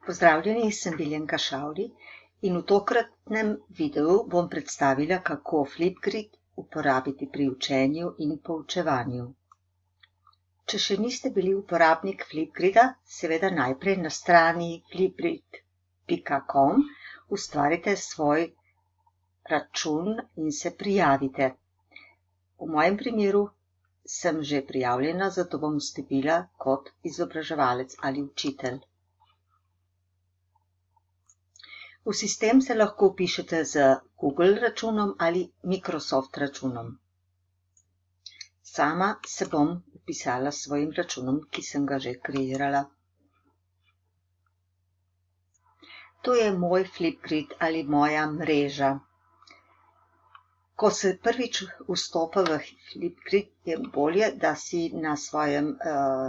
Pozdravljeni, sem Miljenka Šavli in v tokratnem videu bom predstavila, kako Flipgrid uporabiti pri učenju in poučevanju. Če še niste bili uporabnik Flipgrida, seveda najprej na strani flipgrid.com ustvarite svoj račun in se prijavite. V mojem primeru sem že prijavljena, zato bom vstopila kot izobraževalec ali učitelj. V sistem se lahko vpišete z Google računom ali Microsoft računom. Sama se bom vpisala s svojim računom, ki sem ga že kreirala. To je moj Flipgrid ali moja mreža. Ko se prvič vstopa v Flipgrid, je bolje, da si na svojem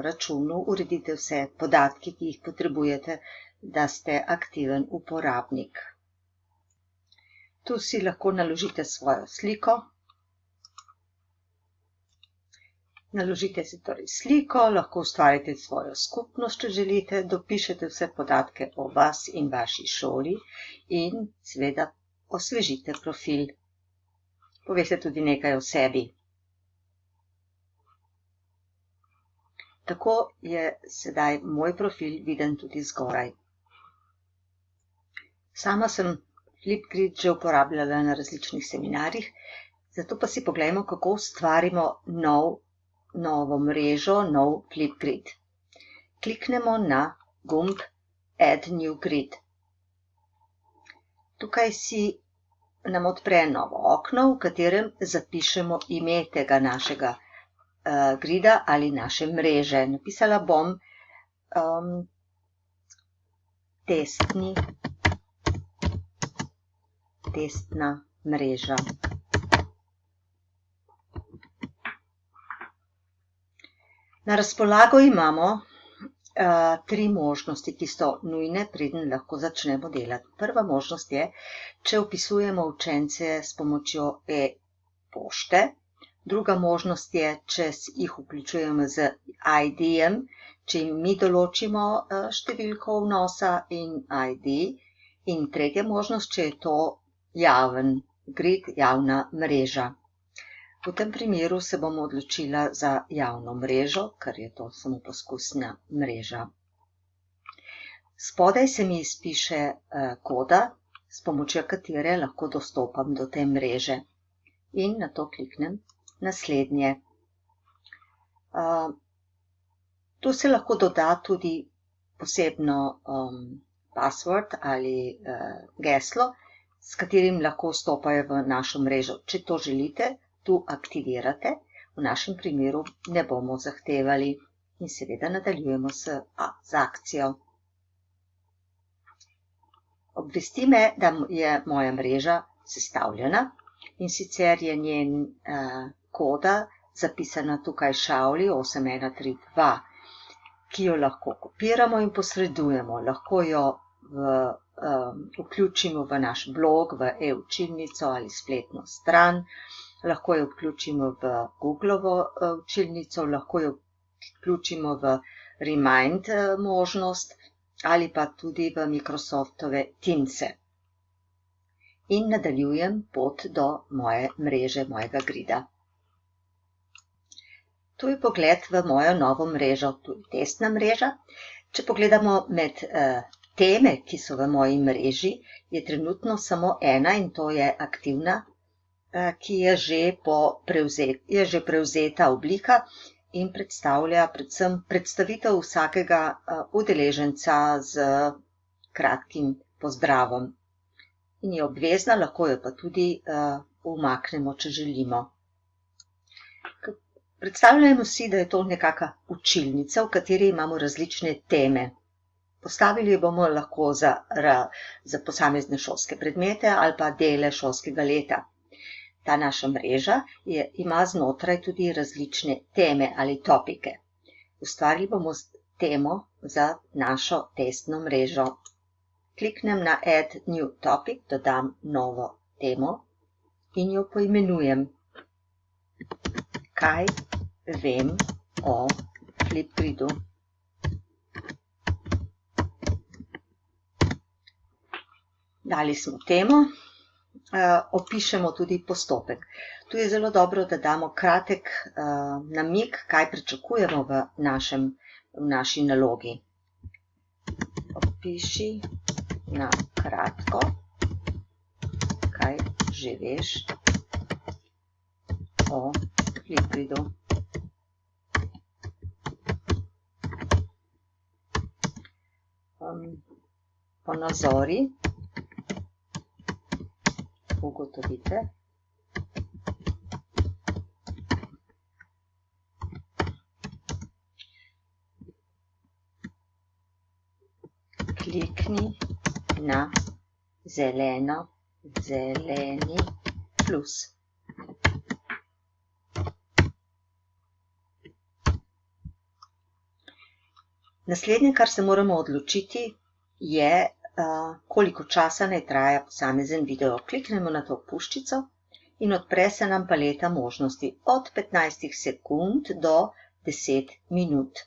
računu uredite vse podatke, ki jih potrebujete, da ste aktiven uporabnik. Tu si lahko naložite svojo sliko. Naložite si torej sliko, lahko ustvarite svojo skupnost, če želite, dopišete vse podatke o vas in vaši šoli in seveda osvežite profil. Poveste tudi nekaj o sebi. Tako je sedaj moj profil viden tudi zgoraj. Sama sem Flipgrid že uporabljala na različnih seminarjih, zato pa si poglejmo, kako ustvarimo novo mrežo, nov Flipgrid. Kliknemo na gumb Add New Grid. Tukaj nam odpre novo okno, v katerem zapišemo ime tega našega grida ali naše mreže. Napisala bom testna mreža. Na razpolago imamo 3 možnosti, ki so nujne, preden lahko začnemo delati. Prva možnost je, če vpisujemo učence s pomočjo e-pošte. Druga možnost je, če jih vključujemo z ID-jem, če jim mi določimo številko vnosa in ID. In tretja možnost, če je to javen grid, javna mreža. V tem primeru se bom odločila za javno mrežo, ker je to samo poskusna mreža. Spodaj se mi izpiše koda, s pomočjo katere lahko dostopam do te mreže. In na to kliknem naslednje. Tu se lahko doda tudi posebno password ali geslo, s katerim lahko vstopajo v našo mrežo. Če to želite, tu aktivirate. V našem primeru ne bomo zahtevali in seveda nadaljujemo z akcijo. Obvesti me, da je moja mreža sestavljena in sicer je njen koda zapisana tukaj Šavli 8132, ki jo lahko kopiramo in posredujemo. Lahko jo vključimo v naš blog, v e-učilnico ali spletno stran, lahko jo vključimo v Googlovo učilnico, lahko jo vključimo v Remind možnost ali pa tudi v Microsoftove Teamse. In nadaljujem pot do moje mreže, mojega grida. Tu je pogled v mojo novo mrežo, tu je testna mreža. Če pogledamo med teme, ki so v moji mreži, je trenutno samo ena in to je aktivna, ki je že prevzeta oblika in predstavlja predvsem predstavitev vsakega udeleženca z kratkim pozdravom. In je obvezna, lahko jo pa tudi umaknemo, če želimo. Predstavljamo si, da je to nekaka učilnica, v kateri imamo različne teme. Postavili jo bomo lahko za posamezne šolske predmete ali pa dele šolskega leta. Ta naša mreža ima znotraj tudi različne teme ali topike. Ustvarili bomo temo za našo testno mrežo. Kliknem na Add New Topic, dodam novo temo in jo poimenujem. Kaj vem o Flipgridu? Dali smo temo, opišemo tudi postopek. Tu je zelo dobro, da damo kratek namig, kaj pričakujemo v naši nalogi. Opiši na kratko, kaj že veš o Flipgridu. Ponazori ugotovitve. Klikni na zeleni plus. Naslednje, kar se moramo odločiti, je, koliko časa naj traja posamezen video. Kliknemo na to puščico in odpre se nam paleta možnosti od 15 sekund do 10 minut.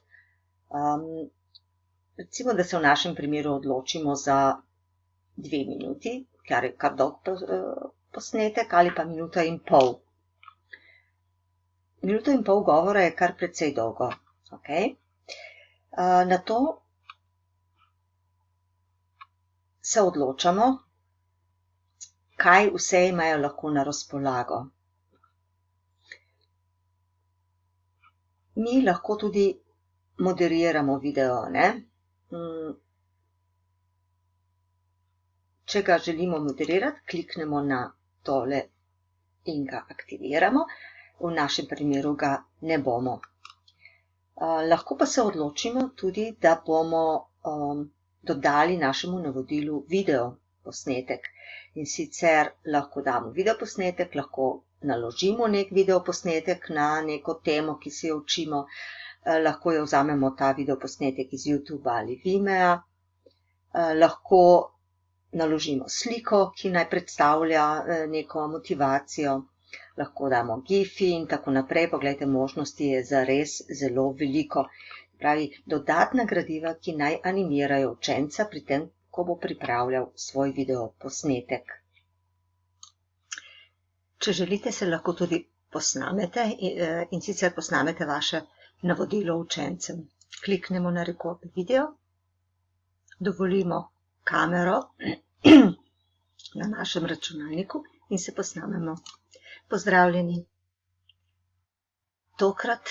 Recimo, da se v našem primeru odločimo za 2 minuti, kar je kar dolg posnetek, ali pa minuta in pol. Minuto in pol govora je kar precej dolgo. Okay? Na to se odločamo, kaj vse imajo lahko na razpolago. Mi lahko tudi moderiramo video, ne? Če ga želimo moderirati, kliknemo na tole in ga aktiviramo. V našem primeru ga ne bomo. Lahko pa se odločimo tudi, da bomo dodali našemu navodilu video posnetek. In sicer lahko damo video posnetek, lahko naložimo nek video posnetek na neko temo, ki se jo učimo. Lahko jo vzamemo ta video posnetek iz YouTube ali Vimea. Lahko naložimo sliko, ki naj predstavlja neko motivacijo. Lahko damo gifi in tako naprej. Poglejte, možnosti je zares zelo veliko. Pravi, dodatna gradiva, ki naj animirajo učenca pri tem, ko bo pripravljal svoj video posnetek. Če želite, se lahko tudi posnamete in sicer posnamete vaše navodilo učencem. Kliknemo na Record video, dovolimo kamero na našem računalniku in se posnamemo. Pozdravljeni! Tokrat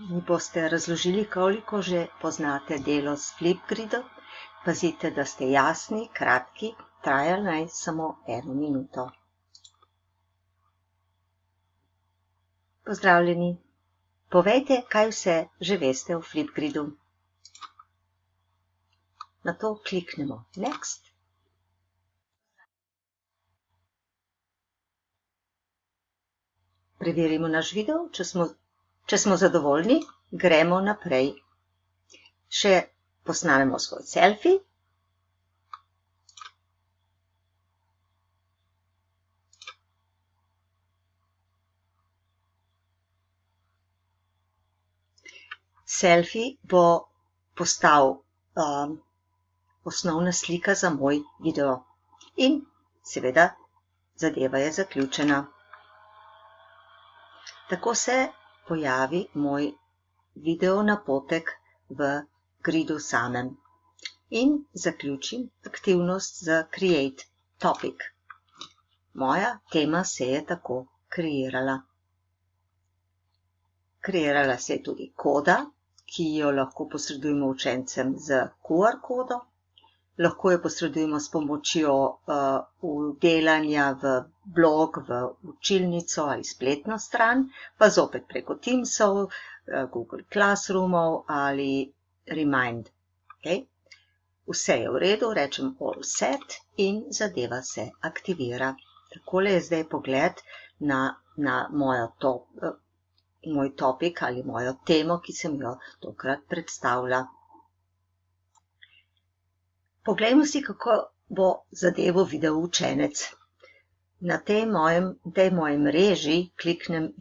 mi boste razložili, koliko že poznate delo s Flipgridom. Pazite, da ste jasni, kratki, trajali naj samo 1 minuto. Pozdravljeni! Povejte, kaj vse že veste o Flipgridu. Na to kliknemo Next. Preverimo naš video, če smo zadovoljni, gremo naprej. Še posnamemo svoj selfie. Selfie bo postal osnovna slika za moj video. In seveda zadeva je zaključena. Tako se pojavi moj video napotek v gridu samem. In zaključim aktivnost z Create Topic. Moja tema se je tako kreirala. Kreirala se je tudi koda, ki jo lahko posredujemo učencem z QR kodo. Lahko jo posredujemo s pomočjo vdelanja v blog, v učilnico ali spletno stran, pa zopet preko Teamsov, Google Classroomov ali Remind. Okay? Vse je v redu, rečem All Set in zadeva se aktivira. Takole je zdaj pogled na moj topik ali mojo temo, ki sem jo tokrat predstavila. Poglejmo si, kako bo zadevo videl učenec. Na tej moji mreži kliknem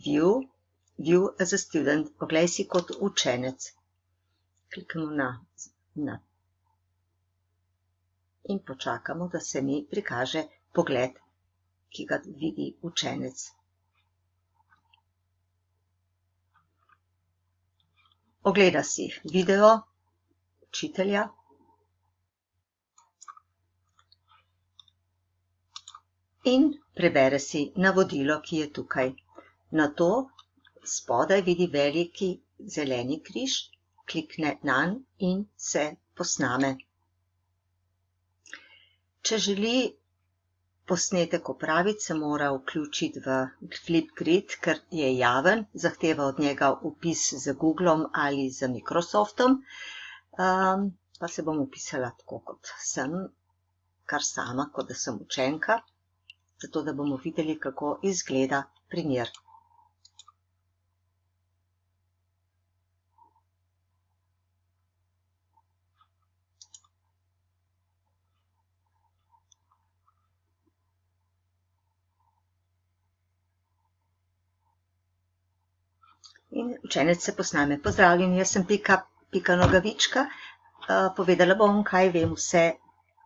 View as a student. Poglej si kot učenec. Kliknemo na in počakamo, da se mi prikaže pogled, ki ga vidi učenec. Ogleda si video učitelja in prebere si navodilo, ki je tukaj. Nato spodaj vidi veliki zeleni križ, klikne nanj in se posname. Če želi posnetek opraviti, se mora vključiti v Flipgrid, ker je javen, zahteva od njega vpis z Googlom ali z Microsoftom. Pa se bom vpisala tako, kot sem, kar sama, kot da sem učenka, zato da bomo videli, kako izgleda primer. In učenec se posname. Pozdravljeni, jaz sem Pika Nogavička. Povedala bom, kaj vem vse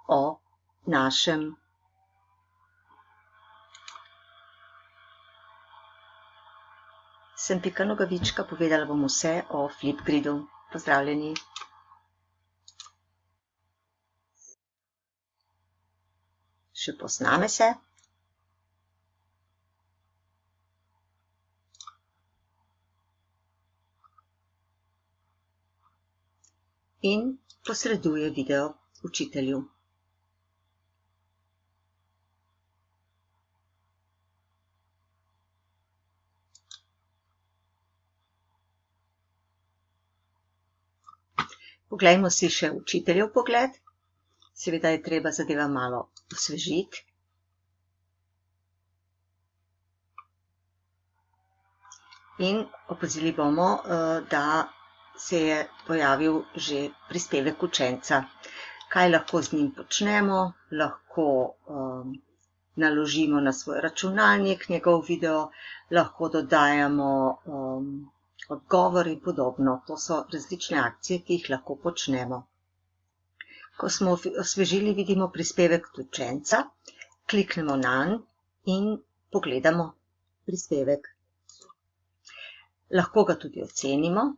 o našem Sem Pika Nogavička, povedala bom vse o Flipgridu. Pozdravljeni. Še posname se. In posreduje video učitelju. Poglejmo si še učiteljev pogled. Seveda je treba zadeva malo osvežiti. In opazili bomo, da se je pojavil že prispevek učenca. Kaj lahko z njim počnemo? Lahko naložimo na svoj računalnik njegov video, lahko dodajamo odgovor in podobno. To so različne akcije, ki jih lahko počnemo. Ko smo osvežili, vidimo prispevek učenca, kliknemo nanj in pogledamo prispevek. Lahko ga tudi ocenimo,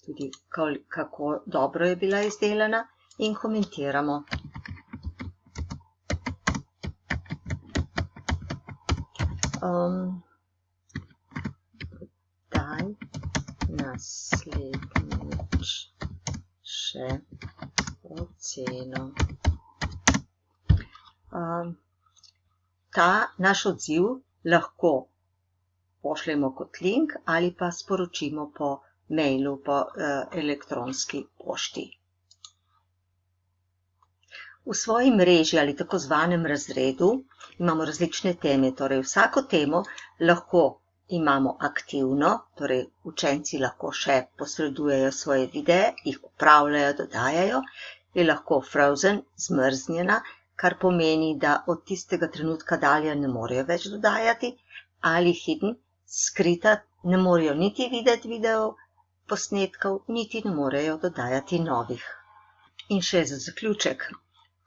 tudi kako dobro je bila izdelana, in komentiramo. Daj naslednjič še oceno. Ta naš odziv lahko pošljemo kot link ali pa sporočimo po mailu, po elektronski pošti. V svoji mreži ali tako zvanem razredu imamo različne teme, torej vsako temo lahko imamo aktivno, torej učenci lahko še posredujejo svoje videe, jih popravljajo, dodajajo, je lahko frozen, zmrznjena, kar pomeni, da od tistega trenutka dalje ne morejo več dodajati, ali hidden, skrita, ne morejo niti videti video posnetkov, niti ne morejo dodajati novih. In še za zaključek.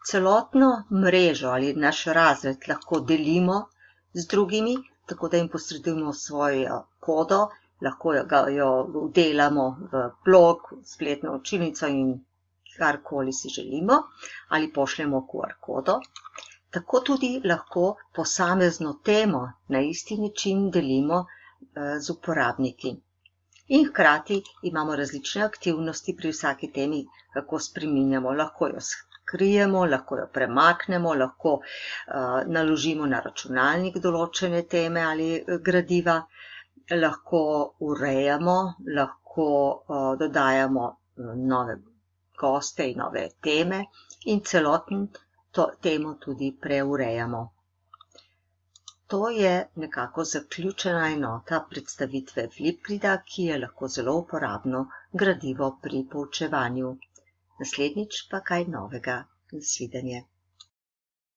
Celotno mrežo ali naš razred lahko delimo z drugimi, tako da jim posredujemo svojo kodo, lahko jo vdelamo v blog, spletno učilnico in karkoli si želimo, ali pošljemo QR kodo. Tako tudi lahko posamezno temo na isti način delimo z uporabniki. In hkrati imamo različne aktivnosti pri vsaki temi, kako spreminjamo. Lahko jo skrijemo, lahko jo premaknemo, lahko naložimo na računalnik določene teme ali gradiva, lahko urejamo, lahko dodajamo nove goste in nove teme in celotno temo tudi preurejamo. To je nekako zaključena enota predstavitve Flipgrida, ki je lahko zelo uporabno gradivo pri poučevanju. Naslednjič pa kaj novega. Nasvidenje.